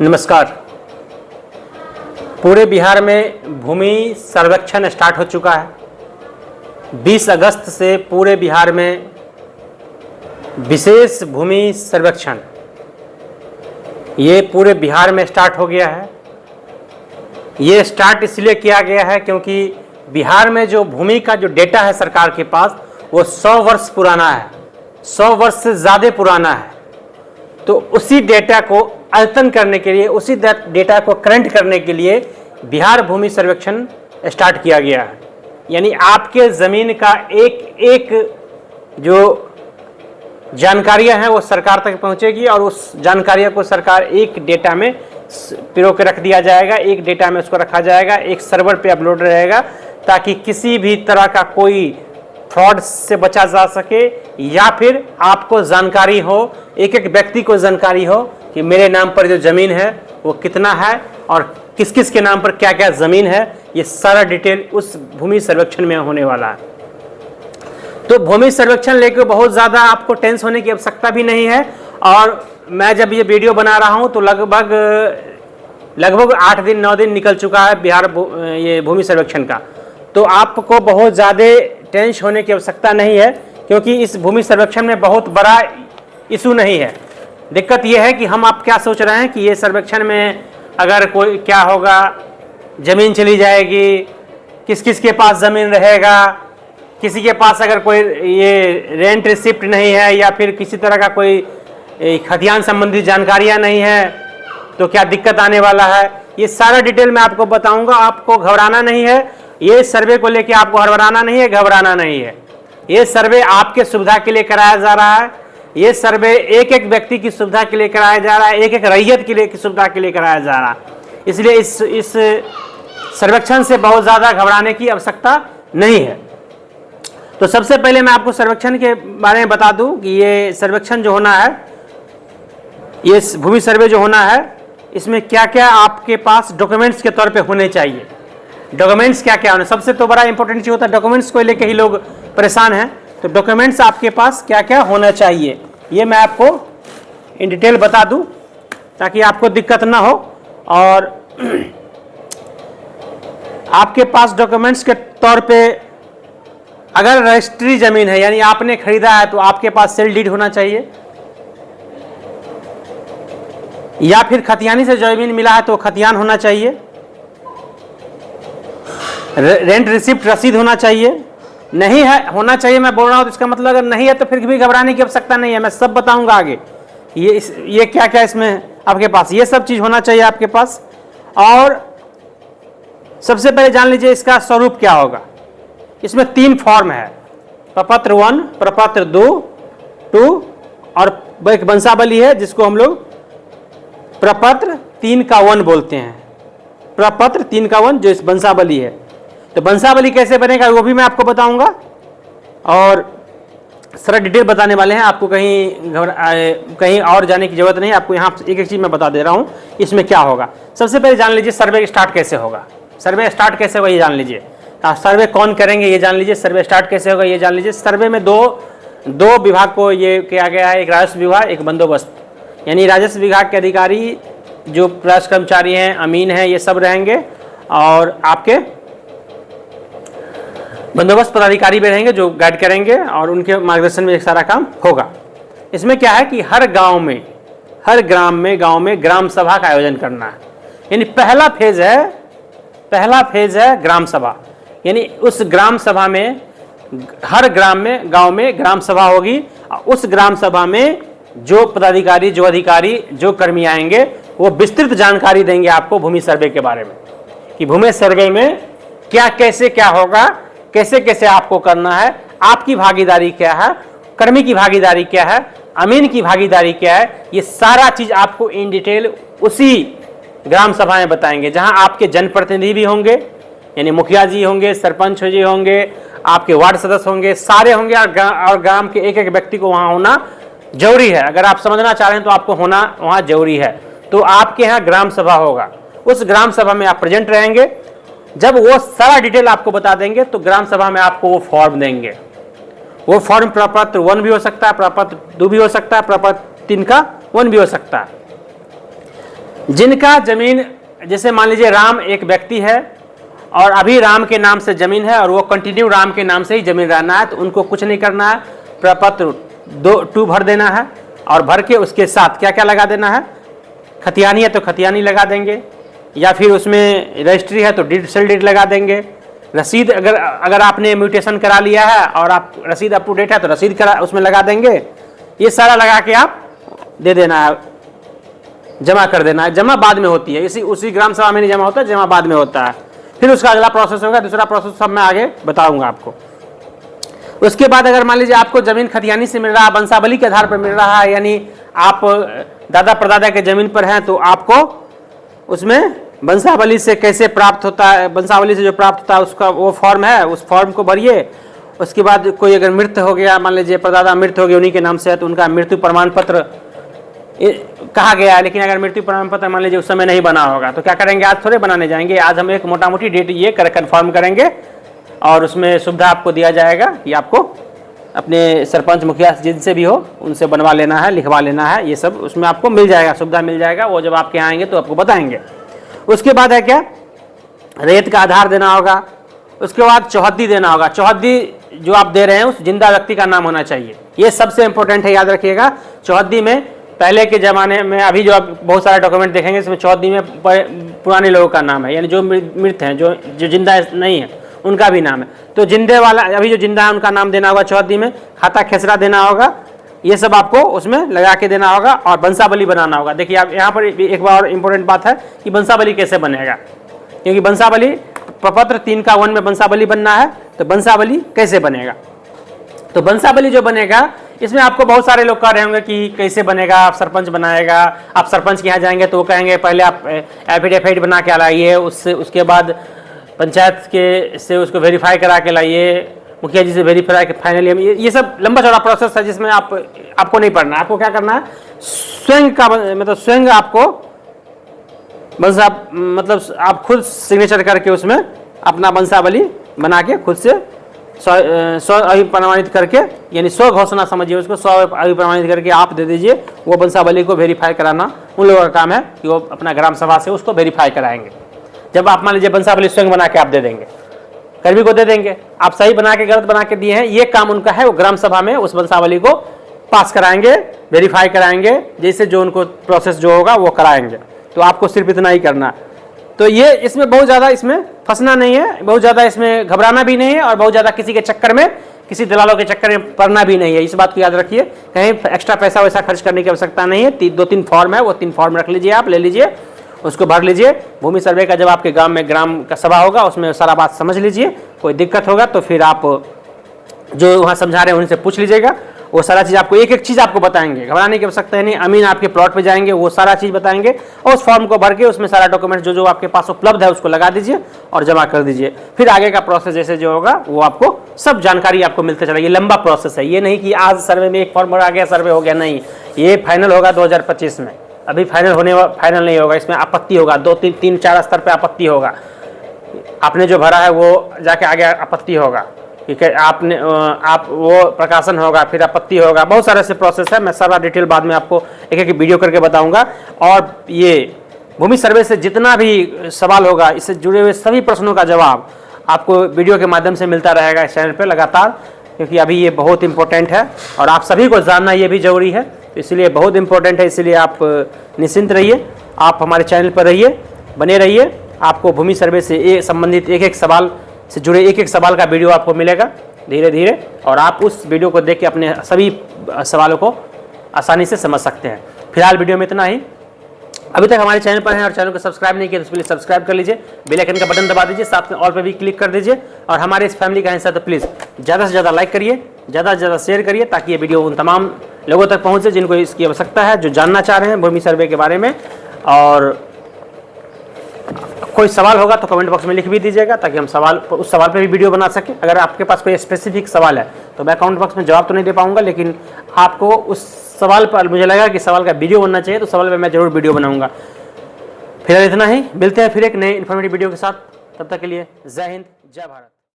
नमस्कार। पूरे बिहार में भूमि सर्वेक्षण स्टार्ट हो चुका है। 20 अगस्त से पूरे बिहार में विशेष भूमि सर्वेक्षण ये पूरे बिहार में स्टार्ट हो गया है। ये स्टार्ट इसलिए किया गया है क्योंकि बिहार में जो भूमि का जो डेटा है सरकार के पास वो 100 वर्ष पुराना है, 100 वर्ष से ज़्यादा पुराना है। तो उसी डेटा को अद्यतन करने के लिए, उसी डेटा को करंट करने के लिए बिहार भूमि सर्वेक्षण स्टार्ट किया गया है। यानी आपके ज़मीन का एक एक जो जानकारियां हैं वो सरकार तक पहुंचेगी और उस जानकारियों को सरकार एक डेटा में पिरो के रख दिया जाएगा, एक डेटा में उसको रखा जाएगा, एक सर्वर पे अपलोड रहेगा ताकि किसी भी तरह का कोई फ्रॉड से बचा जा सके या फिर आपको जानकारी हो, एक एक व्यक्ति को जानकारी हो कि मेरे नाम पर जो ज़मीन है वो कितना है और किस किस के नाम पर क्या क्या ज़मीन है। ये सारा डिटेल उस भूमि सर्वेक्षण में होने वाला है। तो भूमि सर्वेक्षण लेकर बहुत ज़्यादा आपको टेंस होने की आवश्यकता भी नहीं है। और मैं जब ये वीडियो बना रहा हूँ तो लगभग 8 दिन 9 दिन निकल चुका है बिहार ये भूमि सर्वेक्षण का। तो आपको बहुत ज़्यादा टेंस होने की आवश्यकता नहीं है क्योंकि इस भूमि सर्वेक्षण में बहुत बड़ा इशू नहीं है। दिक्कत यह है कि हम आप क्या सोच रहे हैं कि ये सर्वेक्षण में अगर कोई क्या होगा, ज़मीन चली जाएगी, किस किस के पास ज़मीन रहेगा, किसी के पास अगर कोई ये रेंट रिसिप्ट नहीं है या फिर किसी तरह का कोई खतियान संबंधी जानकारियाँ नहीं है तो क्या दिक्कत आने वाला है। ये सारा डिटेल मैं आपको बताऊंगा। आपको घबराना नहीं है, ये सर्वे को लेके आपको हड़बड़ाना नहीं है, घबराना नहीं है। ये सर्वे आपके सुविधा के लिए कराया जा रहा है। ये सर्वे एक एक व्यक्ति की सुविधा के लिए कराया जा रहा है, एक एक रैयत के लिए की सुविधा के लिए कराया जा रहा है। इसलिए इस सर्वेक्षण से बहुत ज़्यादा घबराने की आवश्यकता नहीं है। तो सबसे पहले मैं आपको सर्वेक्षण के बारे में बता दूं कि ये सर्वेक्षण जो होना है, ये भूमि सर्वे जो होना है, इसमें क्या क्या आपके पास डॉक्यूमेंट्स के तौर पे होने चाहिए। डॉक्यूमेंट्स क्या क्या होने, सबसे तो बड़ा इंपॉर्टेंट चीज़ होता है डॉक्यूमेंट्स को लेके ही लोग परेशान हैं। तो डॉक्यूमेंट्स आपके पास क्या क्या होना चाहिए ये मैं आपको इन डिटेल बता दूं ताकि आपको दिक्कत ना हो। और आपके पास डॉक्यूमेंट्स के तौर पे अगर रजिस्ट्री ज़मीन है यानी आपने खरीदा है तो आपके पास सेल डीड होना चाहिए, या फिर खतियानी से ज़मीन मिला है तो खतियान होना चाहिए, रेंट रिसिप्ट रसीद होना चाहिए। नहीं है होना चाहिए मैं बोल रहा हूँ तो इसका मतलब अगर नहीं है तो फिर भी घबराने की आवश्यकता नहीं है। मैं सब बताऊंगा आगे ये क्या क्या इसमें आपके पास ये सब चीज़ होना चाहिए आपके पास। और सबसे पहले जान लीजिए इसका स्वरूप क्या होगा। इसमें 3 फॉर्म है, प्रपत्र 1, प्रपत्र 2 और एक वंशावली है जिसको हम लोग प्रपत्र 3 का 1 बोलते हैं। प्रपत्र 3 का 1 जो इस वंशावली है। तो वंशावली कैसे बनेगा वो भी मैं आपको बताऊंगा और सारा डिटेल बताने वाले हैं। आपको कहीं और जाने की जरूरत नहीं, आपको यहाँ एक एक चीज़ मैं बता दे रहा हूँ इसमें क्या होगा। सबसे पहले जान लीजिए सर्वे स्टार्ट कैसे होगा। सर्वे स्टार्ट कैसे होगा ये जान लीजिए। सर्वे कौन करेंगे ये जान लीजिए। सर्वे स्टार्ट कैसे होगा ये जान लीजिए। सर्वे में दो विभाग को ये किया गया है, एक राजस्व विभाग, एक बंदोबस्त। यानी राजस्व विभाग के अधिकारी जो राजस्व कर्मचारी हैं, अमीन हैं, ये सब रहेंगे और आपके बंदोबस्त पदाधिकारी भी रहेंगे जो गाइड करेंगे और उनके मार्गदर्शन में एक सारा काम होगा। इसमें क्या है कि हर गांव में ग्राम सभा का आयोजन करना है। यानी पहला फेज है ग्राम सभा। यानी उस ग्राम सभा में हर गांव में ग्राम सभा होगी। उस ग्राम सभा में जो पदाधिकारी, जो अधिकारी, जो कर्मी आएंगे वो विस्तृत जानकारी देंगे आपको भूमि सर्वे के बारे में कि भूमि सर्वे में क्या कैसे क्या होगा, कैसे कैसे आपको करना है, आपकी भागीदारी क्या है, कर्मी की भागीदारी क्या है, अमीन की भागीदारी क्या है। ये सारा चीज़ आपको इन डिटेल उसी ग्राम सभा में बताएंगे जहां आपके जनप्रतिनिधि भी होंगे, यानी मुखिया जी होंगे, सरपंच जी होंगे, आपके वार्ड सदस्य होंगे, सारे होंगे और ग्राम के एक एक व्यक्ति को वहाँ होना जरूरी है। अगर आप समझना चाह रहे हैं तो आपको होना वहाँ जरूरी है। तो आपके यहाँ ग्राम सभा होगा, उस ग्राम सभा में आप प्रेजेंट रहेंगे। जब वो सारा डिटेल आपको बता देंगे तो ग्राम सभा में आपको वो फॉर्म देंगे। वो फॉर्म प्रपत्र 1 भी हो सकता है, प्रपत्र 2 भी हो सकता है, प्रपत्र 3 का 1 भी हो सकता है। जिनका जमीन, जैसे मान लीजिए राम एक व्यक्ति है और अभी राम के नाम से जमीन है और वो कंटिन्यू राम के नाम से ही जमीन रहना है, तो उनको कुछ नहीं करना है, प्रपत्र 2 भर देना है और भर के उसके साथ क्या क्या लगा देना है, खतियानी है तो खतियानी लगा देंगे, या फिर उसमें रजिस्ट्री है तो डीड सेल डीड लगा देंगे। रसीद अगर आपने म्यूटेशन करा लिया है और आप रसीद अप टू डेट है तो रसीद करा उसमें लगा देंगे। ये सारा लगा के आप दे देना है, जमा कर देना है। जमा बाद में होती है, उसी ग्राम सभा में नहीं जमा होता है, जमा बाद में होता है। फिर उसका अगला प्रोसेस होगा, दूसरा प्रोसेस सब मैं आगे बताऊंगा आपको। उसके बाद अगर मान लीजिए आपको जमीन खतियानी से मिल रहा है, वंशावली के आधार पर मिल रहा है, यानी आप दादा परदादा के जमीन पर हैं, तो आपको उसमें वंशावली से कैसे प्राप्त होता है, वंशावली से जो प्राप्त होता है उसका वो फॉर्म है, उस फॉर्म को भरिए। उसके बाद कोई अगर मृत हो गया, मान लीजिए परदादा मृत हो गए, उन्हीं के नाम से है, तो उनका मृत्यु प्रमाण पत्र कहा गया है। लेकिन अगर मृत्यु प्रमाण पत्र मान लीजिए उस समय नहीं बना होगा तो क्या करेंगे, आज थोड़े बनाने जाएंगे, आज हम एक मोटा मोटी डेट ये कन्फर्म करेंगे और उसमें सुविधा आपको दिया जाएगा कि आपको अपने सरपंच मुखिया जिनसे भी हो उनसे बनवा लेना है, लिखवा लेना है, ये सब उसमें आपको मिल जाएगा, सुविधा मिल जाएगा। वो जब आपके यहाँ आएंगे तो आपको बताएंगे। उसके बाद है क्या, रेत का आधार देना होगा। उसके बाद चौहद्दी देना होगा। चौहद्दी जो आप दे रहे हैं उस जिंदा व्यक्ति का नाम होना चाहिए, ये सबसे इंपॉर्टेंट है, याद रखिएगा। चौहद्दी में पहले के ज़माने में, अभी जो आप बहुत सारे डॉक्यूमेंट देखेंगे इसमें चौहद्दी में पुराने लोगों का नाम है, यानी जो मृत हैं, जो जिंदा नहीं है उनका भी नाम है। तो जिंदे वाला, अभी जो जिंदा है उनका नाम देना होगा चौहद्दी में। खाता खेसरा देना होगा, ये सब आपको उसमें लगा के देना होगा। और वंशावली बनाना होगा। देखिए आप यहाँ पर एक बार और इम्पोर्टेंट बात है कि वंशावली कैसे बनेगा, क्योंकि वंशावली प्रपत्र 3 में वंशावली बनना है, तो वंशावली कैसे बनेगा। तो वंशावली जो बनेगा इसमें आपको बहुत सारे लोग कह रहे होंगे कि कैसे बनेगा, आप सरपंच बनाएगा। आप सरपंच के यहाँ जाएंगे तो वो कहेंगे पहले आप एफिडेविट बना के लाइए, उसके बाद पंचायत के से उसको वेरीफाई करा के लाइए, मुखिया जी से वेरीफाई के फाइनली। ये सब लंबा चौड़ा प्रोसेस है जिसमें आपको नहीं पढ़ना है। आपको क्या करना है, स्वयं का मतलब स्वयं आपको मतलब आप खुद सिग्नेचर करके उसमें अपना वंशावली बना के खुद से 100 अभिप्रमाणित करके, यानी 100 घोषणा समझिए उसको, 100 अभिप्रमाणित करके आप दे दीजिए। वो वंशावली को वेरीफाई कराना उन लोगों का काम है कि वो अपना ग्राम सभा से उसको वेरीफाई कराएंगे। जब आप मान लीजिए वंशावली स्वयं बना के आप दे देंगे, कर्मी को दे देंगे, आप सही बना के गलत बना के दिए हैं, ये काम उनका है। वो ग्राम सभा में उस वंशावली को पास कराएंगे, वेरीफाई कराएंगे, जैसे जो उनको प्रोसेस जो होगा वो कराएंगे। तो आपको सिर्फ इतना ही करना है। तो ये इसमें बहुत ज़्यादा इसमें फंसना नहीं है, बहुत ज़्यादा इसमें घबराना भी नहीं है, और बहुत ज़्यादा किसी के चक्कर में, किसी दलालों के चक्कर में पड़ना भी नहीं है। इस बात को याद रखिए, कहीं एक्स्ट्रा पैसा वैसा खर्च करने की आवश्यकता नहीं है। 2-3 फॉर्म है, वो 3 फॉर्म रख लीजिए, आप ले लीजिए, उसको भर लीजिए। भूमि सर्वे का जब आपके गांव में ग्राम का सभा होगा उसमें सारा बात समझ लीजिए। कोई दिक्कत होगा तो फिर आप जो वहाँ समझा रहे हैं उनसे पूछ लीजिएगा। वो सारा चीज़ आपको एक एक चीज़ आपको बताएंगे, घबराने की आवश्यकता है नहीं। अमीन आपके प्लॉट पे जाएंगे, वो सारा चीज़ बताएंगे, और उस फॉर्म को भर के उसमें सारा डॉक्यूमेंट जो आपके पास उपलब्ध है उसको लगा दीजिए और जमा कर दीजिए। फिर आगे का प्रोसेस जैसे जो होगा वो आपको सब जानकारी आपको मिलते चलेगी। लंबा प्रोसेस है, ये नहीं कि आज सर्वे में एक फॉर्म आ गया सर्वे हो गया, नहीं। ये फाइनल होगा 2025 में, अभी फाइनल नहीं होगा। इसमें आपत्ति होगा, 2-3-4 स्तर पर आपत्ति होगा। आपने जो भरा है वो जाके आगे आपत्ति होगा, ठीक है, आप वो प्रकाशन होगा, फिर आपत्ति होगा, बहुत सारे से प्रोसेस है। मैं सारा डिटेल बाद में आपको एक एक वीडियो करके बताऊंगा। और ये भूमि सर्वे से जितना भी सवाल होगा, इससे जुड़े हुए सभी प्रश्नों का जवाब आपको वीडियो के माध्यम से मिलता रहेगा इस चैनल पर लगातार, क्योंकि अभी ये बहुत इंपॉर्टेंट है और आप सभी को जानना ये भी जरूरी है, इसलिए बहुत इंपॉर्टेंट है। इसलिए आप निश्चिंत रहिए, आप हमारे चैनल पर रहिए, बने रहिए। आपको भूमि सर्वे से संबंधित एक एक सवाल से जुड़े एक एक सवाल का वीडियो आपको मिलेगा धीरे धीरे, और आप उस वीडियो को देख के अपने सभी सवालों को आसानी से समझ सकते हैं। फिलहाल वीडियो में इतना ही। अभी तक हमारे चैनल पर हैं और चैनल को सब्सक्राइब नहीं किया तो प्लीज़ सब्सक्राइब कर लीजिए, बेल आइकन का बटन दबा दीजिए, साथ में ऑल पे भी क्लिक कर दीजिए। और हमारे इस फैमिली का हिस्सा तो प्लीज़ ज़्यादा से ज़्यादा लाइक करिए, ज़्यादा से ज़्यादा शेयर करिए, ताकि ये वीडियो उन तमाम लोगों तक पहुँचे जिनको इसकी आवश्यकता है, जो जानना चाह रहे हैं भूमि सर्वे के बारे में। और कोई सवाल होगा तो कमेंट बॉक्स में लिख भी दीजिएगा, ताकि हम उस सवाल पे भी वीडियो बना सकें। अगर आपके पास कोई स्पेसिफिक सवाल है तो मैं कमेंट बॉक्स में जवाब तो नहीं दे पाऊंगा, लेकिन आपको उस सवाल पर मुझे लगा कि सवाल का वीडियो बनना चाहिए तो सवाल पर मैं जरूर वीडियो बनाऊंगा। फिलहाल इतना ही, मिलते हैं फिर एक नए इन्फॉर्मेटिव वीडियो के साथ। तब तक के लिए जय हिंद, जय भारत।